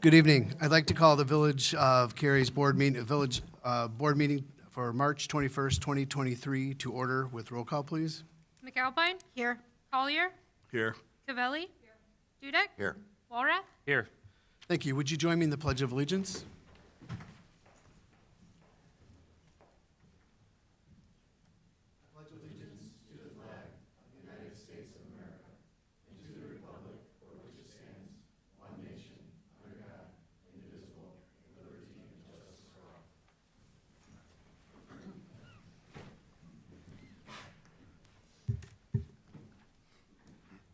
Good evening. I'd like to call the Village of Cary's board meeting for March 21st, 2023 to order with roll call, please. McAlpine? Here. Collier? Here. Cavelli? Here. Dudek? Here. Walrath? Here. Thank you. Would you join me in the Pledge of Allegiance?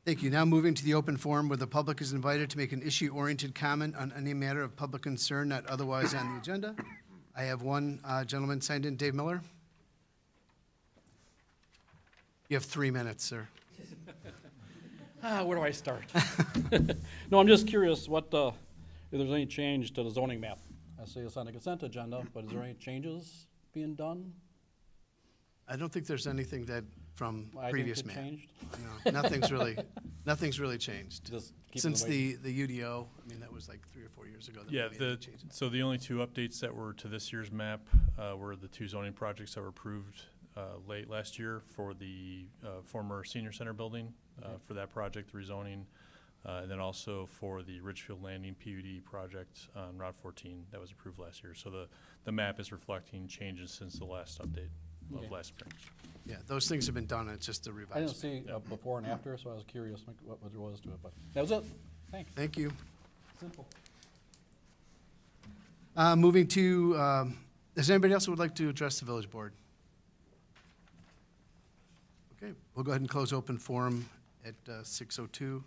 Thank you. Now moving to the open forum where the public is invited to make an issue-oriented comment on any matter of public concern not otherwise on the agenda. I have one gentleman signed in, Dave Miller. You have 3 minutes, sir. Where do I start? No, I'm just curious what, if there's any change to the zoning map. I see it's on the consent agenda, but is there any changes being done? I don't think there's anything that from I think previous it map. changed. No, nothing's really changed. Just keeping Since the the UDO, I mean, that was like 3 or 4 years ago. That Yeah, we made any changes. so the only two updates that were to this year's map were the two zoning projects that were approved late last year for the former senior center building, for that project, the rezoning, and then also for the Ridgefield Landing PUD project on Route 14 that was approved last year. So the map is reflecting changes since the last update of last spring. Yeah, those things have been done. It's just a I didn't revised. see before and after, so I was curious what there was to it, but that was it. Thanks. Thank you. Simple. Moving to, is there anybody else who would like to address the village board? Okay, we'll go ahead and close open forum at 6:02.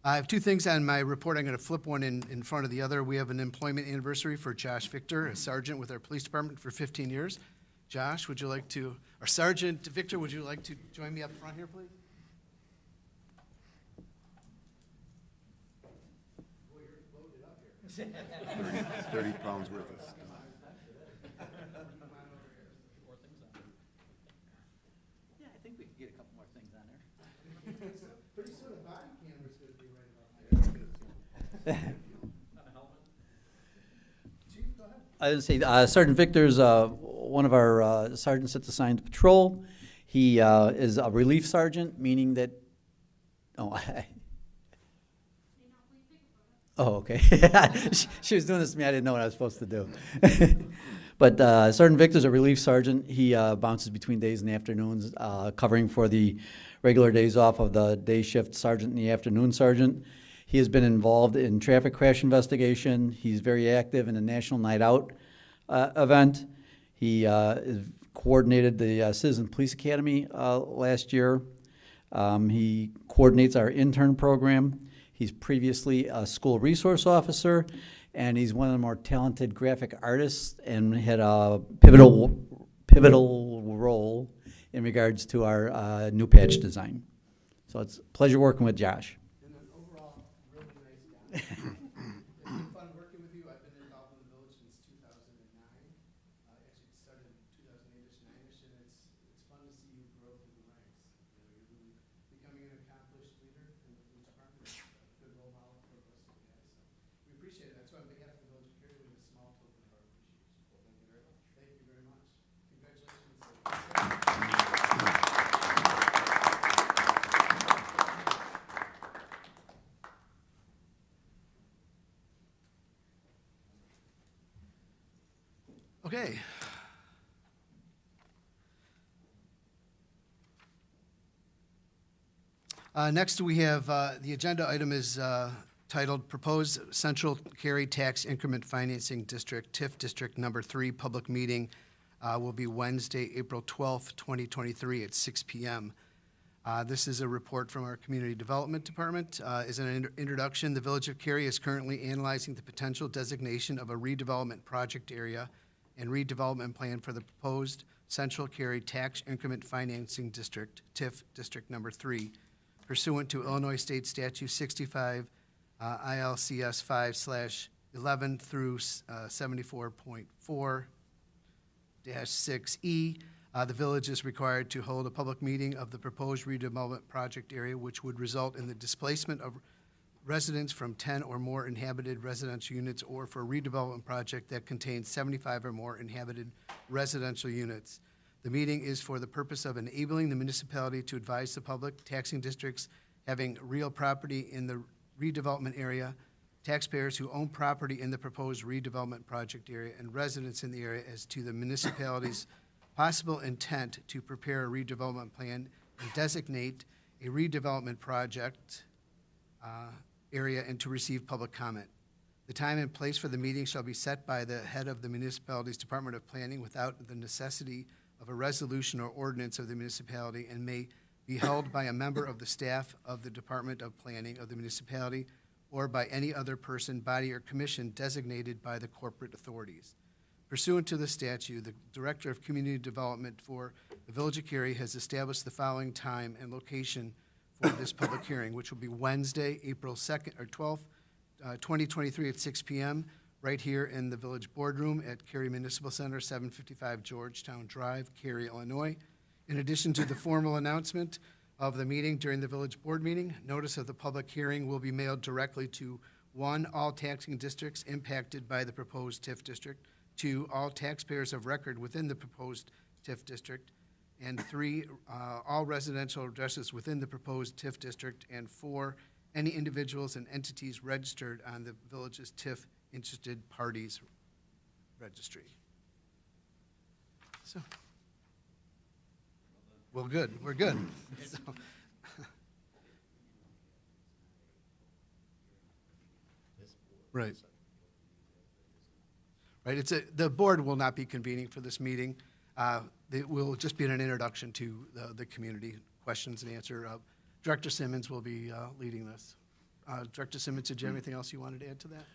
I have two things on my report. I'm going to flip one in front of the other. We have an employment anniversary for Josh Victor, a sergeant with our police department for 15 years. Josh, would you like to, or Sergeant Victor, would you like to join me up front here, please? 30 pounds worth of stuff. Yeah, I think we could get a couple more things on there. Pretty soon a body camera's going to be right about there. Chief, go ahead. I didn't say, Sergeant Victor's one of our sergeants that's assigned to patrol. He is a relief sergeant, meaning that, okay. She was doing this to me, I didn't know what I was supposed to do. But Sergeant Victor's a relief sergeant. He bounces between days and afternoons, covering for the regular days off of the day shift sergeant and the afternoon sergeant. He has been involved in traffic crash investigation. He's very active in the National Night Out event. He coordinated the Citizen Police Academy last year. He coordinates our intern program. He's previously a school resource officer, and he's one of the more talented graphic artists and had a pivotal role in regards to our new patch design. So it's a pleasure working with Josh. And an overall really nice guy. It's been fun working with you. I've been involved in the village since 2009. Actually started in 2008-ish, 9-ish, and it's fun to see you grow through the ranks. You're really becoming an accomplished leader in the police department, a good role model for the rest of the guys. So we appreciate it. So on behalf of the village of Cary, we have a small token of our appreciation. Thank you very much. Congratulations. Okay. Next, we have the agenda item is titled Proposed Central Cary Tax Increment Financing District, TIF District Number 3 public meeting will be Wednesday, April 12th, 2023 at 6 p.m. This is a report from our Community Development Department. As an introduction, the Village of Cary is currently analyzing the potential designation of a redevelopment project area and redevelopment plan for the proposed Central Cary Tax Increment Financing District, TIF District Number 3, pursuant to Illinois State Statute 65, ILCS 5/11 through 74.4-6E. The village is required to hold a public meeting of the proposed redevelopment project area, which would result in the displacement of residents from 10 or more inhabited residential units, or for a redevelopment project that contains 75 or more inhabited residential units. The meeting is for the purpose of enabling the municipality to advise the public, taxing districts having real property in the redevelopment area, taxpayers who own property in the proposed redevelopment project area, and residents in the area as to the municipality's possible intent to prepare a redevelopment plan and designate a redevelopment project area and to receive public comment. The time and place for the meeting shall be set by the head of the municipality's Department of Planning without the necessity of a resolution or ordinance of the municipality, and may be held by a member of the staff of the Department of Planning of the municipality or by any other person, body, or commission designated by the corporate authorities. Pursuant to the statute, the Director of Community Development for the Village of Cary has established the following time and location for this public hearing, which will be Wednesday, April 2nd or 12th, 2023 at 6 p.m. right here in the Village Boardroom at Cary Municipal Center, 755 Georgetown Drive, Cary, Illinois. In addition to the formal announcement of the meeting during the Village Board meeting, notice of the public hearing will be mailed directly to 1, all taxing districts impacted by the proposed TIF district, 2, all taxpayers of record within the proposed TIF district, and 3, all residential addresses within the proposed TIF district, and 4, any individuals and entities registered on the village's TIF interested parties registry. So, well, good, we're good. So, right. Right, the board will not be convening for this meeting. It will just be an introduction to the community, questions and answer. Director Simmons will be leading this. Director Simmons, did you have anything else you wanted to add to that?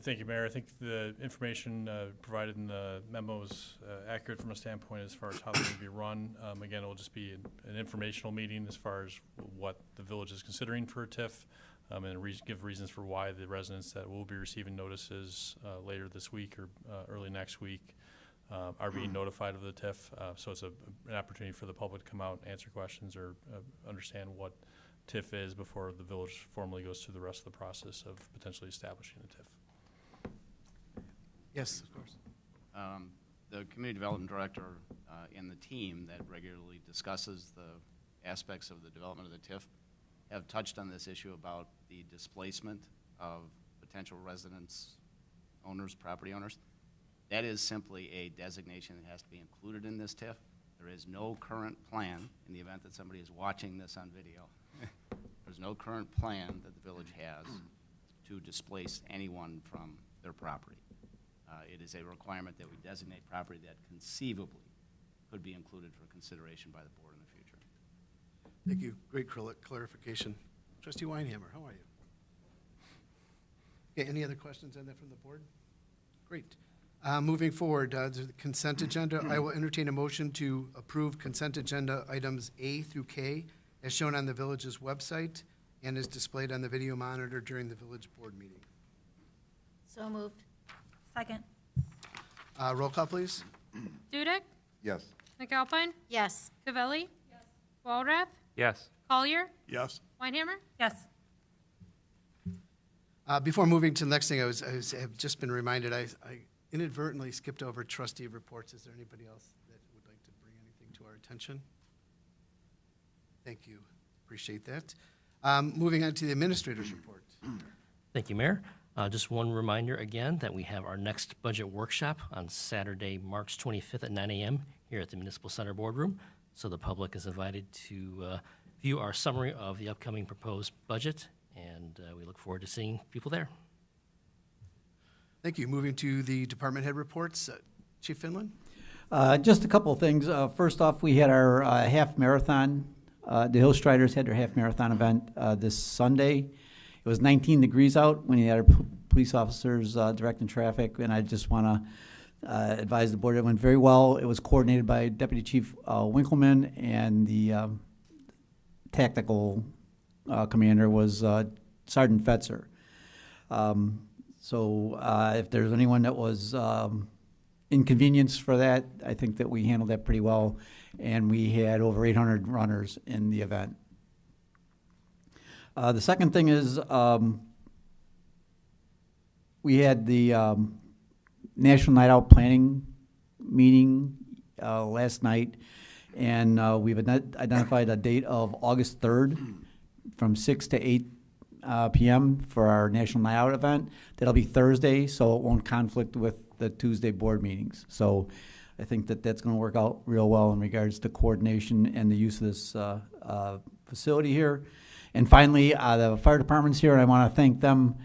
Thank you, Mayor. I think the information provided in the memo is accurate from a standpoint as far as how they're going to be run. Again, it will just be an informational meeting as far as what the village is considering for a TIF, and give reasons for why the residents that will be receiving notices later this week or early next week are being notified of the TIF. So it's an opportunity for the public to come out and answer questions or understand what TIF is before the village formally goes through the rest of the process of potentially establishing a TIF. Yes, of course. The community development director and the team that regularly discusses the aspects of the development of the TIF have touched on this issue about the displacement of potential residents, owners, property owners. That is simply a designation that has to be included in this TIF. There is no current plan, in the event that somebody is watching this on video, there's no current plan that the village has to displace anyone from their property. It is a requirement that we designate property that conceivably could be included for consideration by the board in the future. Thank you. Great clarification. Trustee Weinhammer, how are you? Okay, any other questions on that from the board? Great. Moving forward, the consent agenda, I will entertain a motion to approve consent agenda items A through K as shown on the village's website and is displayed on the video monitor during the village board meeting. So moved. Second. Roll call, please. Dudek, Yes. McAlpine, Yes. Cavelli, Walrath, Yes. Collier, Yes. Weinhammer. Yes. Before moving to the next thing, I have just been reminded, I inadvertently skipped over trustee reports. Is there anybody else that would like to bring anything to our attention? Thank you. Appreciate that. Moving on to the administrator's report. Thank you, Mayor. Just one reminder again that we have our next budget workshop on Saturday, March 25th at 9 a.m. here at the Municipal Center Boardroom. So the public is invited to view our summary of the upcoming proposed budget, and we look forward to seeing people there. Thank you. Moving to the department head reports. Chief Finland? Just a couple of things. First off, we had our half marathon. The Hill Striders had their half marathon event this Sunday. It was 19 degrees out when you had our police officers directing traffic, and I just want to advise the board it went very well. It was coordinated by Deputy Chief Winkleman, and the tactical commander was Sergeant Fetzer. So if there's anyone that was inconvenienced for that, I think that we handled that pretty well, and we had over 800 runners in the event. The second thing is, we had the National Night Out Planning meeting last night, and we've identified a date of August 3rd from 6 to 8 p.m. for our National Night Out event. That'll be Thursday, so it won't conflict with the Tuesday board meetings. So I think that that's going to work out real well in regards to coordination and the use of this facility here. And finally, the fire department's here, and I want to thank them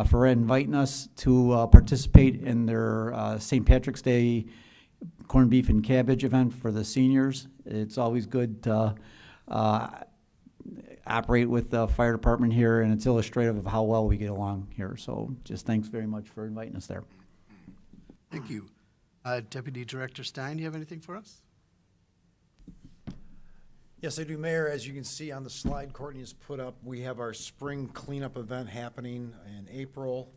for inviting us to participate in their St. Patrick's Day corned beef and cabbage event for the seniors. It's always good to operate with the fire department here, and it's illustrative of how well we get along here. So just thanks very much for inviting us there. Thank you. Deputy Director Stein, do you have anything for us? Yes, I do, Mayor. As you can see on the slide Courtney has put up, we have our spring cleanup event happening in April.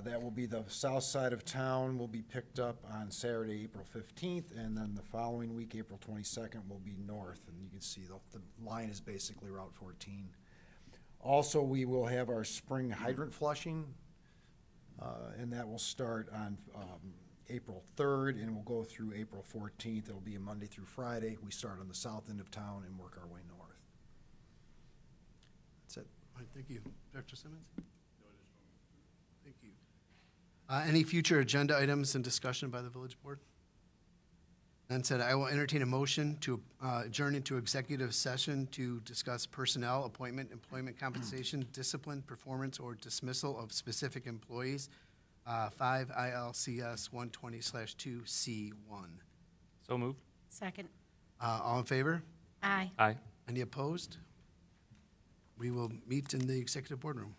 That will be the south side of town will be picked up on Saturday, April 15th, and then the following week, April 22nd, will be north. And you can see the line is basically Route 14. Also, we will have our spring hydrant flushing, and that will start on April 3rd, and we'll go through April 14th. It'll be a Monday through Friday. We start on the south end of town and work our way north. That's it. All right, thank you. Director Simmons? Thank you. Any future agenda items and discussion by the village board? Then said, I will entertain a motion to adjourn into executive session to discuss personnel, appointment, employment compensation, discipline, performance, or dismissal of specific employees. 5 ILCS 120/2C1. So moved. Second. All in favor? Aye. Aye. Any opposed? We will meet in the executive boardroom.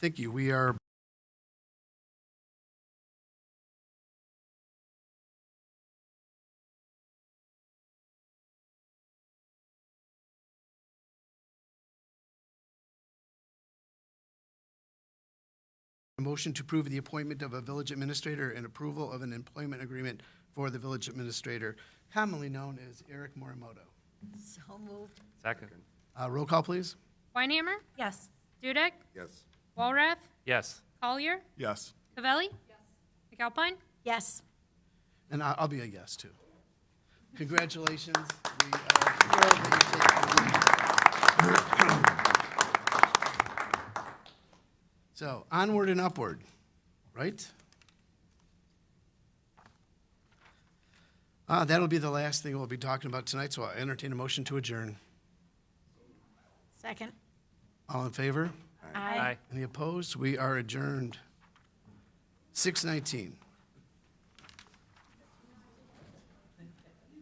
Thank you. We are a motion to approve the appointment of a village administrator and approval of an employment agreement for the village administrator, commonly known as Eric Morimoto. So moved. Second. Roll call, please. Weinhammer, Yes. Dudek, Yes. Walrath, Yes. Collier, Yes. Cavelli, McAlpine, Yes. And I'll be a yes, too. Congratulations. We are thrilled that you take the lead. So, onward and upward, right? That'll be the last thing we'll be talking about tonight, so I'll entertain a motion to adjourn. Second. All in favor? Aye. Any opposed? We are adjourned. 6:19.